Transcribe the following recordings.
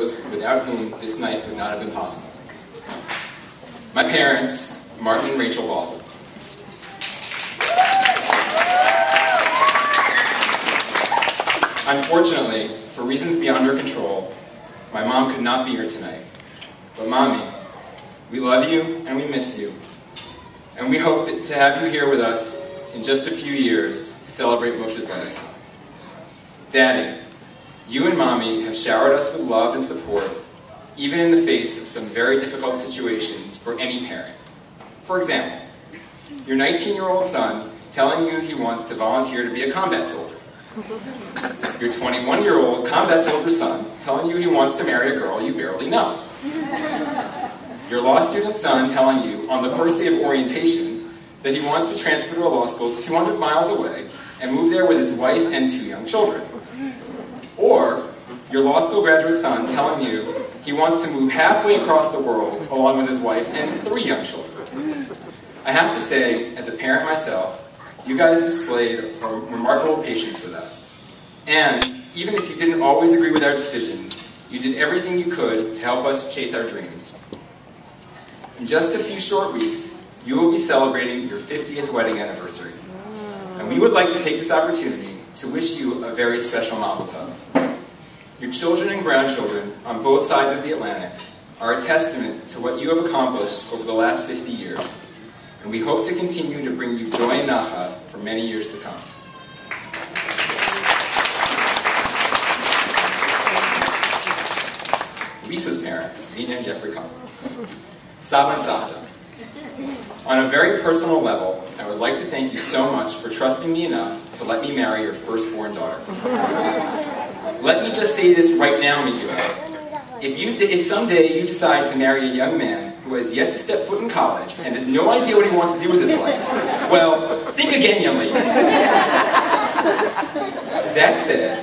those without whom this night would not have been possible. My parents, Martin and Rachel Balsam. Unfortunately, for reasons beyond our control, my mom could not be here tonight. But Mommy, we love you and we miss you. And we hope to have you here with us in just a few years to celebrate Moshe's bar mitzvah. Daddy, you and Mommy have showered us with love and support, even in the face of some very difficult situations for any parent. For example, your 19-year-old son telling you he wants to volunteer to be a combat soldier. Your 21-year-old combat soldier son telling you he wants to marry a girl you barely know. Your law student son telling you on the first day of orientation that he wants to transfer to a law school 200 miles away and move there with his wife and 2 young children. Or your law school graduate son telling you he wants to move halfway across the world along with his wife and 3 young children. I have to say, as a parent myself, you guys displayed a remarkable patience with us. And even if you didn't always agree with our decisions, you did everything you could to help us chase our dreams. In just a few short weeks, you will be celebrating your 50th wedding anniversary. And we would like to take this opportunity to wish you a very special mazel tov. Your children and grandchildren on both sides of the Atlantic are a testament to what you have accomplished over the last 50 years. And we hope to continue to bring you joy and nacha for many years to come. Lisa's parents, Zina and Jeffrey Cullen. Saba and Savta. On a very personal level, I would like to thank you so much for trusting me enough to let me marry your firstborn daughter. Let me just say this right now, Miguel. If someday you decide to marry a young man who has yet to step foot in college and has no idea what he wants to do with his life, well, think again, young lady. That said,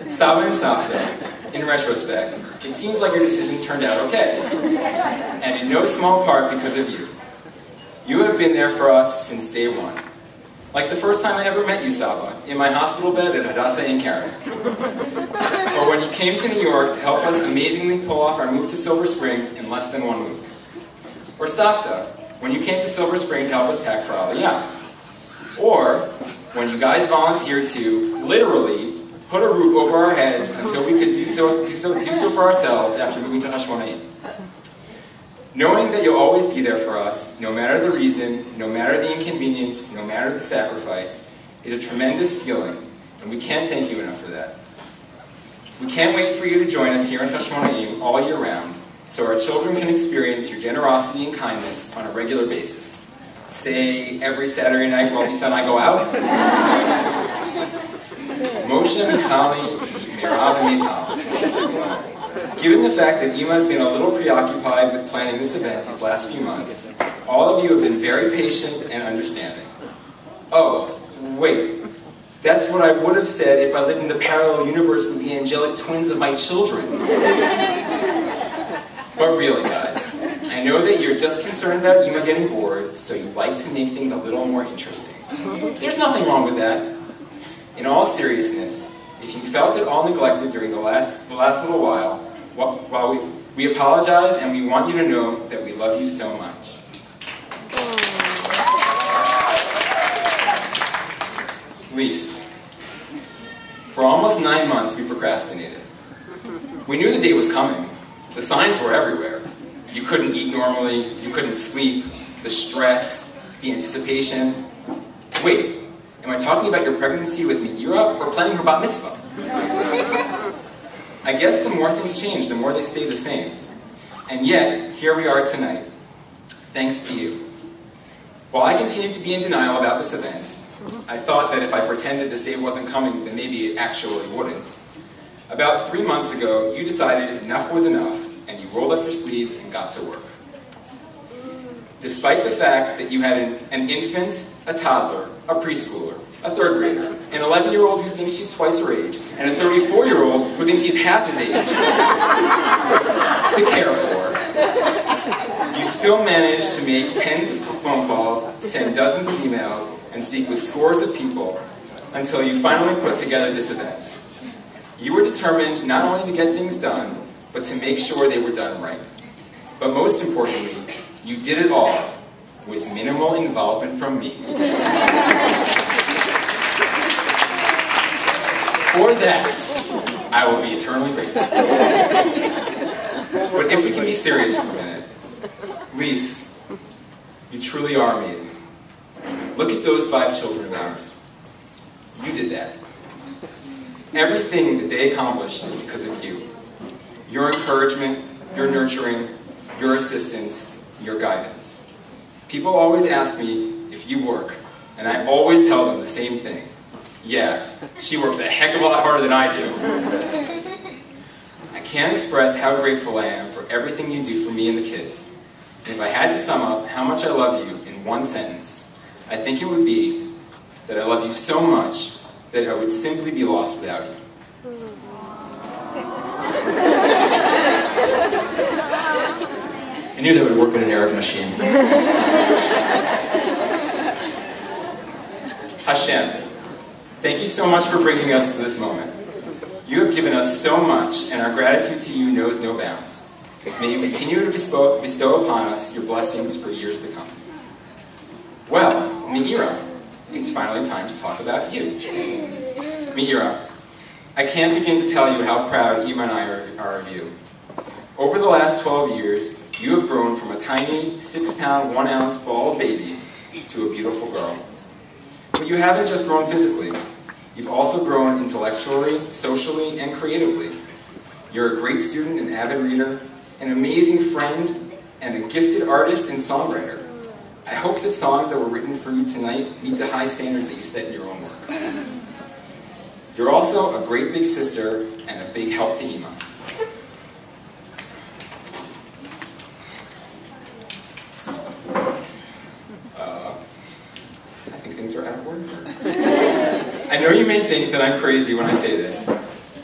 Saba and Savta, in retrospect, it seems like your decision turned out okay. And in no small part because of you. You have been there for us since day one. Like the first time I ever met you, Saba, in my hospital bed at Hadassah in Karen. Or when you came to New York to help us amazingly pull off our move to Silver Spring in less than 1 week. Or Savta, when you came to Silver Spring to help us pack for Aliyah. Or when you guys volunteered to, literally, put a roof over our heads until we could do so for ourselves after moving to Hashmonaim. Knowing that you'll always be there for us, no matter the reason, no matter the inconvenience, no matter the sacrifice, is a tremendous feeling, and we can't thank you enough for that. We can't wait for you to join us here in Hashmonaim all year round, so our children can experience your generosity and kindness on a regular basis. Say, every Saturday night while Lisa and I go out. Moshe, Michali, Mirav, and Mital. Given the fact that Yima has been a little preoccupied with planning this event these last few months, all of you have been very patient and understanding. Oh, wait. That's what I would have said if I lived in the parallel universe with the angelic twins of my children. But really, guys, I know that you're just concerned about Yima getting bored, so you like to make things a little more interesting. There's nothing wrong with that. In all seriousness, if you felt at all neglected during the last little while, we apologize and we want you to know that we love you so much. Lise, for almost 9 months we procrastinated. We knew the day was coming. The signs were everywhere. You couldn't eat normally, you couldn't sleep, the stress, the anticipation. Wait, am I talking about your pregnancy with Meira or planning her bat mitzvah? I guess the more things change, the more they stay the same. And yet, here we are tonight, thanks to you. While I continue to be in denial about this event, I thought that if I pretended this day wasn't coming, then maybe it actually wouldn't. About 3 months ago, you decided enough was enough, and you rolled up your sleeves and got to work. Despite the fact that you had an infant, a toddler, a preschooler, a 3rd grader, an 11-year-old who thinks she's twice her age, and a 34-year-old who thinks he's half his age to care for, you still managed to make tens of phone calls, send dozens of emails, and speak with scores of people until you finally put together this event. You were determined not only to get things done, but to make sure they were done right. But most importantly, you did it all with minimal involvement from me. For that, I will be eternally grateful. But if we can be serious for a minute, Lise, you truly are amazing. Look at those 5 children of ours. You did that. Everything that they accomplished is because of you. Your encouragement, your nurturing, your assistance, your guidance. People always ask me if you work, and I always tell them the same thing. Yeah, she works a heck of a lot harder than I do. I can't express how grateful I am for everything you do for me and the kids. And if I had to sum up how much I love you in one sentence, I think it would be that I love you so much that I would simply be lost without you. I knew that would work in an Arab machine. Hashem, thank you so much for bringing us to this moment. You have given us so much, and our gratitude to you knows no bounds. May you continue to bestow upon us your blessings for years to come. Well, Meira, it's finally time to talk about you. Meira, I can't begin to tell you how proud Ima and I are of you. Over the last 12 years, you have grown from a tiny 6-pound, 1-ounce ball baby to a beautiful girl. But you haven't just grown physically. You've also grown intellectually, socially, and creatively. You're a great student and avid reader, an amazing friend, and a gifted artist and songwriter. I hope the songs that were written for you tonight meet the high standards that you set in your own work. You're also a great big sister and a big help to Ima. I think things are out of order. I know you may think that I'm crazy when I say this,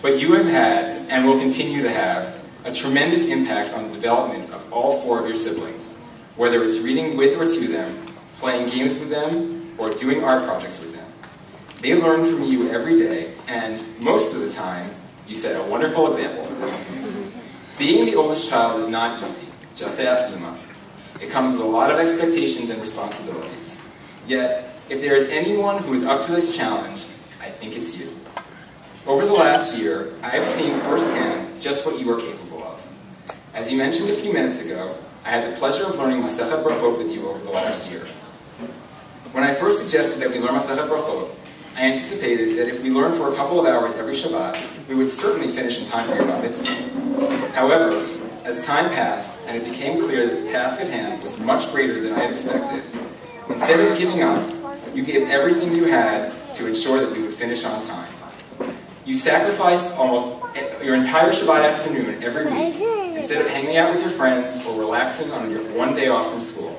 but you have had, and will continue to have, a tremendous impact on the development of all 4 of your siblings, whether it's reading with or to them, playing games with them, or doing art projects with them. They learn from you every day, and most of the time, you set a wonderful example for them. Being the oldest child is not easy, just ask Ima. It comes with a lot of expectations and responsibilities. Yet, if there is anyone who is up to this challenge, I think it's you. Over the last year, I have seen firsthand just what you are capable of. As you mentioned a few minutes ago, I had the pleasure of learning Masechet Brachot with you over the last year. When I first suggested that we learn Masechet Brachot, I anticipated that if we learned for a couple of hours every Shabbat, we would certainly finish in time for your Bar Mitzvah. However, as time passed and it became clear that the task at hand was much greater than I had expected, instead of giving up, you gave everything you had to ensure that we would finish on time. You sacrificed almost your entire Shabbat afternoon every week instead of hanging out with your friends or relaxing on your one day off from school.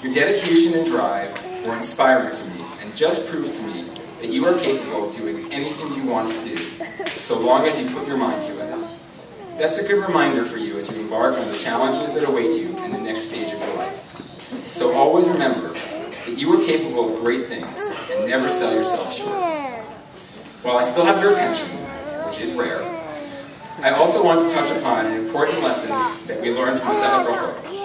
Your dedication and drive were inspiring to me and just proved to me that you are capable of doing anything you want to do, so long as you put your mind to it. That's a good reminder for you as you embark on the challenges that await you in the next stage of your life. So always remember that you are capable of great things and never sell yourself short. While I still have your attention, which is rare, I also want to touch upon an important lesson that we learned from Masechet Brachot.